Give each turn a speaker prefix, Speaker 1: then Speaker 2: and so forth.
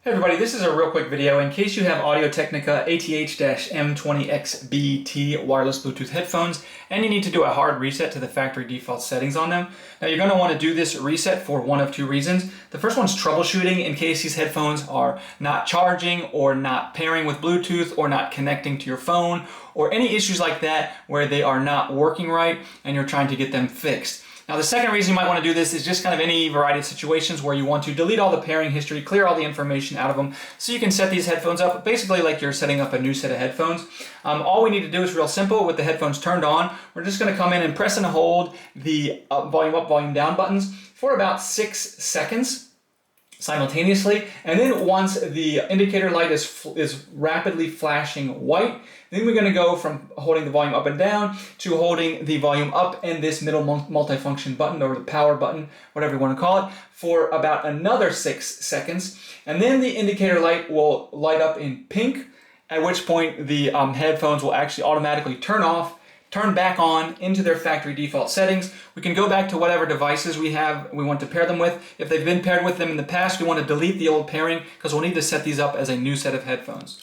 Speaker 1: Hey everybody, this is a real quick video in case you have Audio-Technica ATH-M20xBT wireless Bluetooth headphones and you need to do a hard reset to the factory default settings on them. Now you're going to want to do this reset for one of two reasons. The first one's troubleshooting in case these headphones are not charging or not pairing with Bluetooth or not connecting to your phone or any issues like that where they are not working right and you're trying to get them fixed. Now the second reason you might want to do this is just kind of any variety of situations where you want to delete all the pairing history, clear all the information out of them so you can set these headphones up basically like you're setting up a new set of headphones. All we need to do is real simple. With the headphones turned on, we're just going to come in and press and hold the volume up, volume down buttons for about 6 seconds simultaneously, and then once the indicator light is rapidly flashing white, then we're going to go from holding the volume up and down to holding the volume up and this middle multifunction button, or the power button, whatever you want to call it, for about another 6 seconds, and then the indicator light will light up in pink, at which point the headphones will actually automatically turn back on into their factory default settings. We can go back to whatever devices we want to pair them with. If they've been paired with them in the past, we want to delete the old pairing because we'll need to set these up as a new set of headphones.